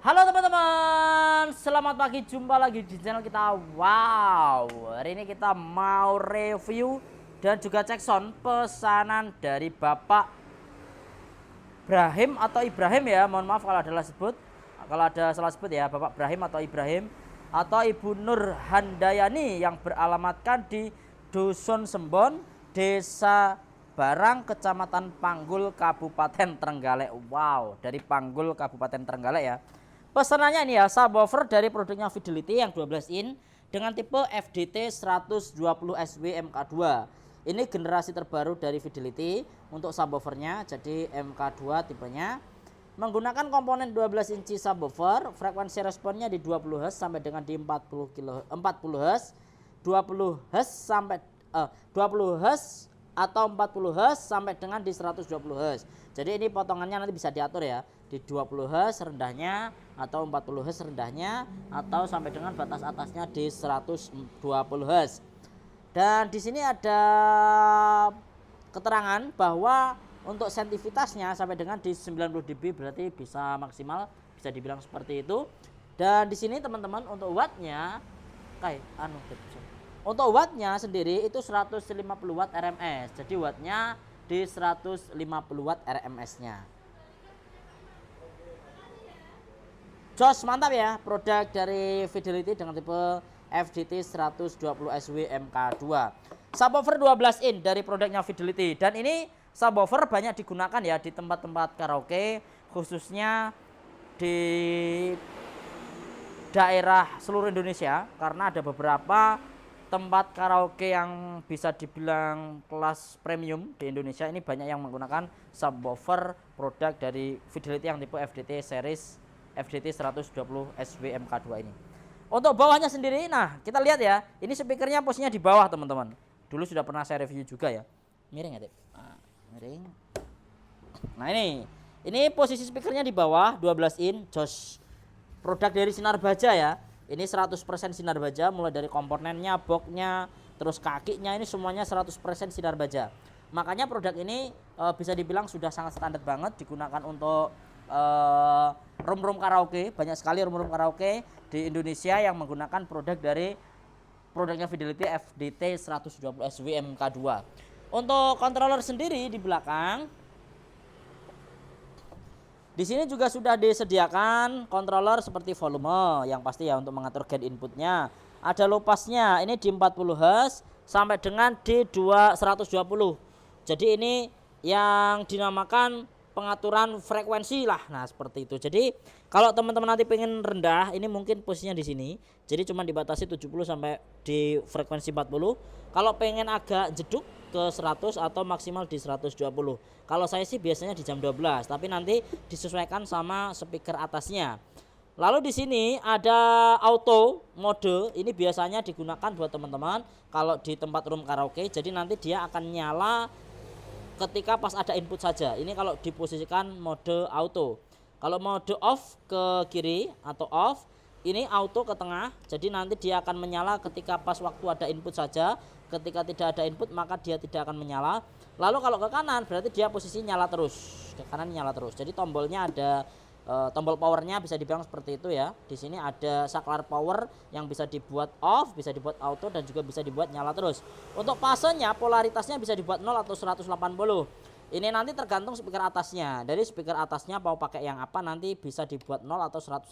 Halo teman-teman, selamat pagi, jumpa lagi di channel kita. Wow, hari ini kita mau review dan juga cek sound pesanan dari Bapak Brahim atau Ibrahim ya. Mohon maaf kalau ada salah sebut ya, Bapak Brahim atau Ibrahim atau Ibu Nur Handayani yang beralamatkan di Dusun Sembon, Desa Barang, Kecamatan Panggul, Kabupaten Trenggalek. Wow, dari Panggul, Kabupaten Trenggalek ya. Pesanannya ini ya, subwoofer dari produknya Fidelity yang 12 in dengan tipe FDT 120 SW MK2. Ini generasi terbaru dari Fidelity untuk subwoofernya, jadi MK2 tipenya. Menggunakan komponen 12 inci subwoofer, frekuensi responnya di 20 Hz sampai dengan di 40 Hz, 20 Hz sampai 20 Hz atau 40 Hz sampai dengan di 120 Hz. Jadi ini potongannya nanti bisa diatur ya, di 20 Hz rendahnya atau 40 Hz rendahnya atau sampai dengan batas atasnya di 120 Hz. Dan di sini ada keterangan bahwa untuk sensitivitasnya sampai dengan di 90 dB, berarti bisa maksimal, bisa dibilang seperti itu. Dan di sini teman-teman untuk wattnya untuk wattnya sendiri itu 150 watt RMS. Jadi wattnya di 150 watt RMS-nya. Jos, mantap ya produk dari Fidelity dengan tipe FDT 120 SW MK2. Subwoofer 12 in dari produknya Fidelity, dan ini subwoofer banyak digunakan ya di tempat-tempat karaoke, khususnya di daerah seluruh Indonesia, karena ada beberapa tempat karaoke yang bisa dibilang kelas premium di Indonesia ini banyak yang menggunakan subwoofer produk dari Fidelity yang tipe FDT series FDT 120 SW MK2 ini. Untuk bawahnya sendiri, nah kita lihat ya, ini speakernya posisinya di bawah teman-teman. Dulu sudah pernah saya review juga ya. Miring ya, Dep? Nah, miring. Nah ini posisi speakernya di bawah, 12 in, Jos. Produk dari Sinar Baja ya. Ini 100% Sinar Baja, mulai dari komponennya, boxnya, terus kakinya, ini semuanya 100% Sinar Baja. Makanya produk ini bisa dibilang sudah sangat standar banget digunakan untuk room karaoke. Banyak sekali room karaoke di Indonesia yang menggunakan produk dari produknya Fidelity FDT 120 SW MK2. Untuk controller sendiri di belakang, di sini juga sudah disediakan controller seperti volume yang pasti ya untuk mengatur gain inputnya. Ada low passnya, ini di 40 Hz sampai dengan di 120. Jadi ini yang dinamakan pengaturan frekuensi lah. Nah, seperti itu. Jadi kalau teman-teman nanti pengen rendah, ini mungkin posisinya di sini. Jadi cuma dibatasi 70 sampai di frekuensi 40. Kalau pengen agak jeduk ke 100 atau maksimal di 120. Kalau saya sih biasanya di jam 12, tapi nanti disesuaikan sama speaker atasnya. Lalu di sini ada auto mode, ini biasanya digunakan buat teman-teman kalau di tempat room karaoke. Jadi nanti dia akan nyala ketika pas ada input saja. Ini kalau diposisikan mode auto. Kalau mode off ke kiri atau off, ini auto ke tengah. Jadi nanti dia akan menyala ketika pas waktu ada input saja. Ketika tidak ada input maka dia tidak akan menyala. Lalu kalau ke kanan berarti dia posisi nyala terus. Ke kanan nyala terus. Jadi tombolnya ada tombol powernya bisa dibilang seperti itu ya. Di sini ada saklar power yang bisa dibuat off, bisa dibuat auto, dan juga bisa dibuat nyala terus. Untuk fasenya, polaritasnya bisa dibuat 0 atau 180. Ini nanti tergantung speaker atasnya. Dari speaker atasnya mau pakai yang apa nanti bisa dibuat 0 atau 180.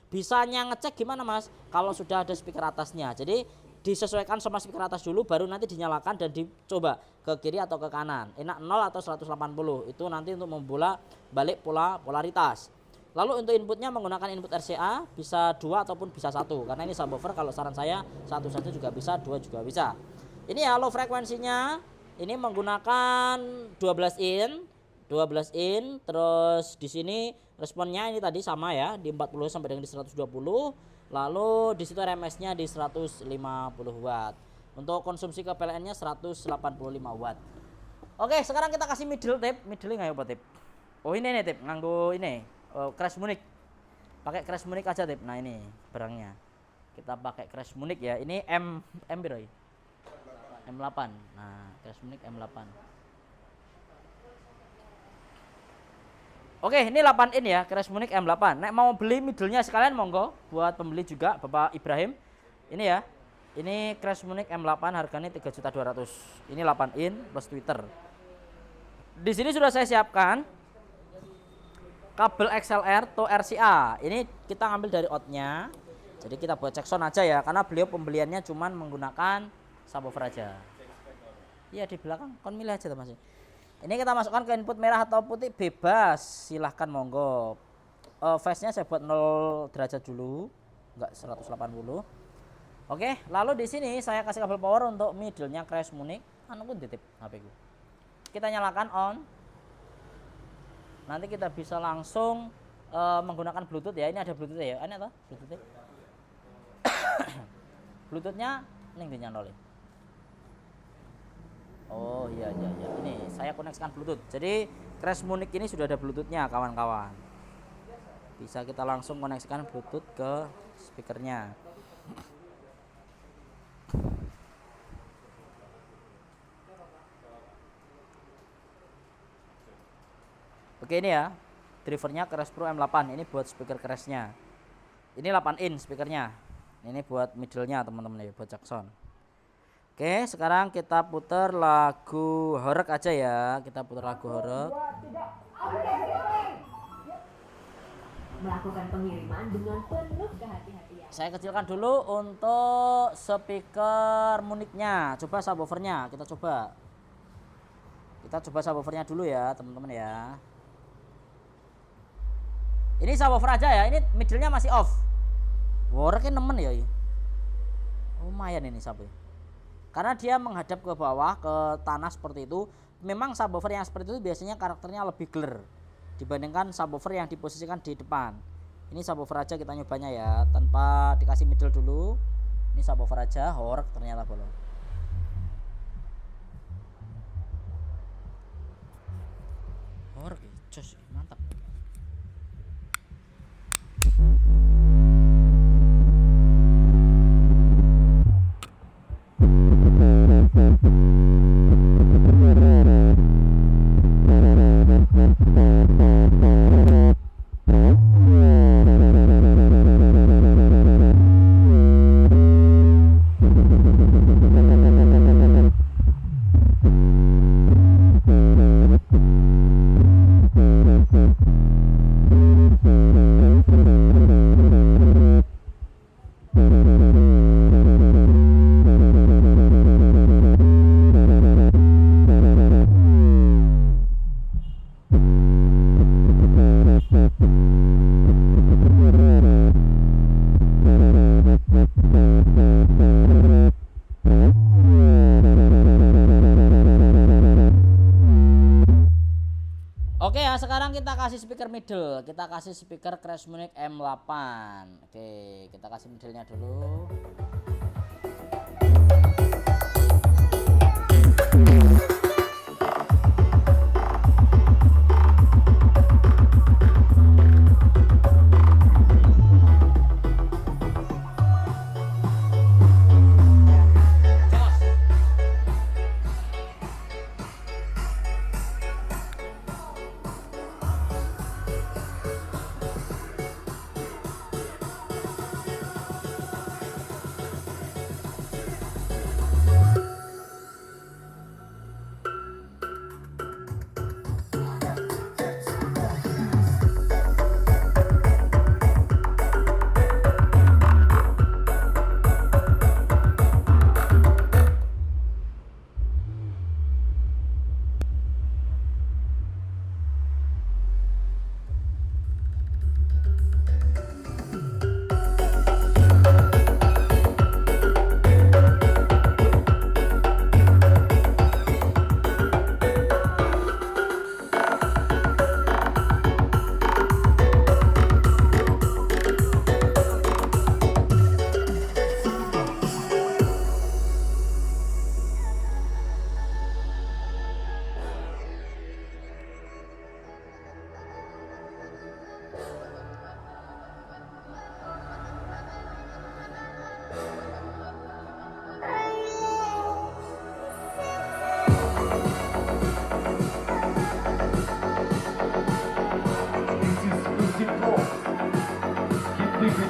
Bisanya ngecek gimana Mas? Kalau sudah ada speaker atasnya. Jadi disesuaikan sama speaker atas dulu, baru nanti dinyalakan dan dicoba ke kiri atau ke kanan. Enak 0 atau 180. Itu nanti untuk membola balik polaritas. Lalu untuk inputnya menggunakan input RCA, bisa 2 ataupun bisa 1. Karena ini subwoofer, kalau saran saya 1 saja juga bisa, 2 juga bisa. Ini ya low frekuensinya. Ini menggunakan 12 in, terus di sini responnya ini tadi sama ya, di 40 sampai dengan di 120. Lalu di situ RMS-nya di 150 watt. Untuk konsumsi ke PLN-nya 185 watt. Oke, sekarang kita kasih middle tape. Middle nggak ya apa tape? Oh ini nih tape, nganggo ini Crash Munich. Pakai Crash Munich aja tape. Nah ini barangnya. Kita pakai Crash Munich ya. Ini M berapa? M8. Nah, Crash Munich M8. Oke, ini 8 in ya, Crash Munich M8. Nek mau beli middle-nya sekalian monggo buat pembeli juga Bapak Ibrahim. Ini ya. Ini Crash Munich M8 harganya 3.200.000. Ini 8 in plus tweeter. Di sini sudah saya siapkan kabel XLR to RCA. Ini kita ambil dari outnya. Jadi kita buat cek sound aja ya, karena beliau pembeliannya cuman menggunakan subwoofer aja. Iya di belakang, kon milih aja Mas. Ini kita masukkan ke input merah atau putih bebas, silahkan monggo. Phase-nya saya buat 0 derajat dulu, enggak 180. Oke, lalu di sini saya kasih kabel power untuk middle-nya Crash Munich. Anu pun titip HP ku. Kita nyalakan on. Nanti kita bisa langsung menggunakan Bluetooth ya. Ini ada Bluetooth ya. Ini apa? Bluetooth. Bluetoothnya ning dinyalakan. Oh iya. Ini saya koneksikan Bluetooth. Jadi Crash Munich ini sudah ada Bluetoothnya kawan-kawan. Bisa kita langsung koneksikan Bluetooth ke speakernya. Oke ini ya, drivernya Crash Pro M8. Ini buat speaker Crashnya. Ini 8 in speakernya. Ini buat middle-nya teman-teman ya, buat Jackson. Oke, sekarang kita putar lagu horeg aja ya. Kita putar lagu horeg. Melakukan pengiriman dengan penuh kehati-hatian. Saya kecilkan dulu untuk speaker Munich-nya. Coba subwoofernya, kita coba. Kita coba subwoofernya dulu ya, teman-teman ya. Ini subwoofer aja ya, ini middle-nya masih off. Horegnya nemen ya. Lumayan ini subwoofer. Karena dia menghadap ke bawah, ke tanah seperti itu. Memang subwoofer yang seperti itu biasanya karakternya lebih clear dibandingkan subwoofer yang diposisikan di depan. Ini subwoofer aja kita nyobanya ya, tanpa dikasih middle dulu. Ini subwoofer aja, horeg ternyata bolong. Horeg, jos, mantap. Oke ya, sekarang kita kasih speaker middle. Kita kasih speaker Crash Munich M8. Oke, kita kasih middle-nya dulu.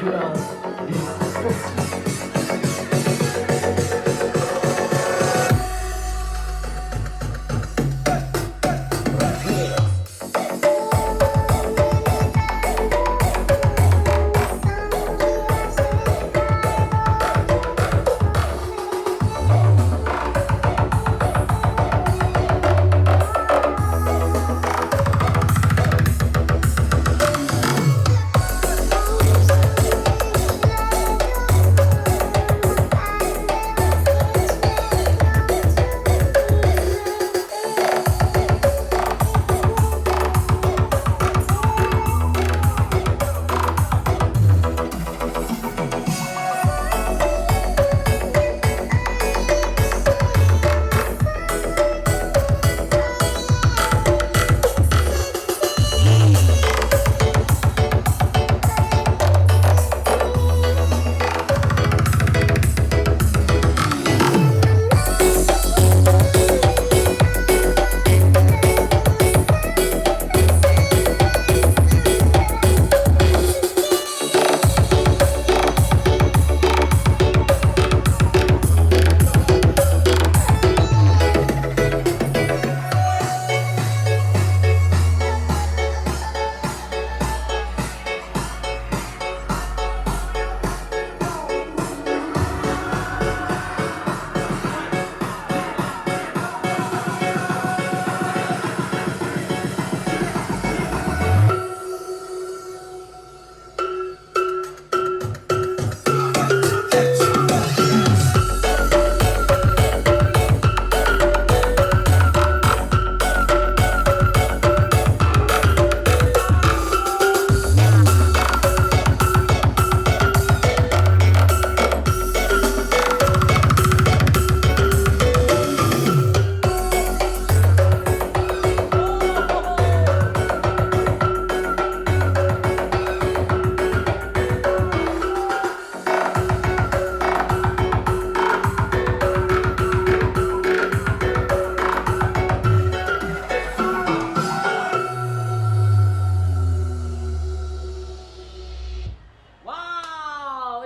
profesional inspeksi.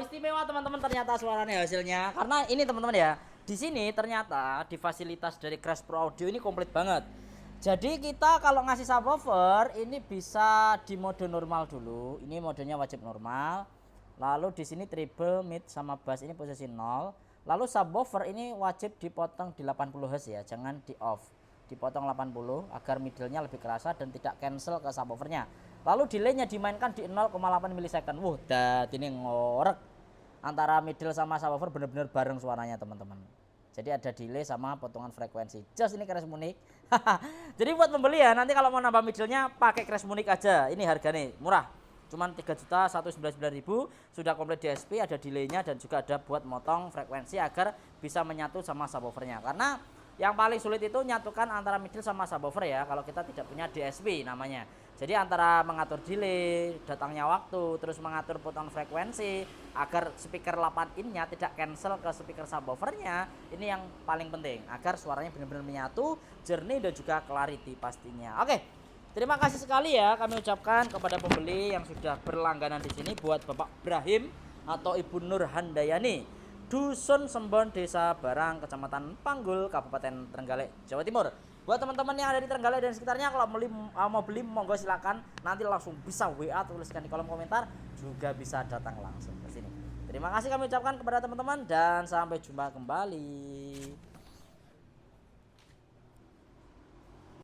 Istimewa teman-teman ternyata suaranya hasilnya. Karena ini teman-teman ya, di sini ternyata di fasilitas dari Crash Pro Audio ini komplit banget. Jadi kita kalau ngasih subwoofer ini bisa di mode normal dulu. Ini modenya wajib normal. Lalu di sini treble, mid sama bass ini posisi 0. Lalu subwoofer ini wajib dipotong di 80 Hz ya, jangan di off. Dipotong 80 agar middle-nya lebih kerasa dan tidak cancel ke subwoofernya. Lalu delay-nya dimainkan di 0,8 milisecond. Wuh, ini ngorek. Antara middle sama subwoofer benar-benar bareng suaranya teman-teman. Jadi ada delay sama potongan frekuensi. Just ini Crash Munich. Jadi buat pembeli ya, nanti kalau mau nambah middle-nya pakai Crash Munich aja. Ini harganya murah. Cuman 3.199.000, sudah komplit DSP, ada delay-nya dan juga ada buat motong frekuensi agar bisa menyatu sama subwoofernya. Karena yang paling sulit itu nyatukan antara middle sama subwoofer ya, kalau kita tidak punya DSP namanya. Jadi antara mengatur delay, datangnya waktu, terus mengatur potongan frekuensi agar speaker 8 in-nya tidak cancel ke speaker subwoofernya, ini yang paling penting agar suaranya benar-benar menyatu, jernih dan juga clarity pastinya. Oke. Terima kasih sekali ya kami ucapkan kepada pembeli yang sudah berlangganan di sini, buat Bapak Ibrahim atau Ibu Nur Handayani, Dusun Sembon, Desa Barang, Kecamatan Panggul, Kabupaten Trenggalek, Jawa Timur. Buat teman-teman yang ada di Trenggalek dan sekitarnya, kalau mau beli monggo silakan, nanti langsung bisa WA, tuliskan di kolom komentar, juga bisa datang langsung ke sini. Terima kasih kami ucapkan kepada teman-teman dan sampai jumpa kembali.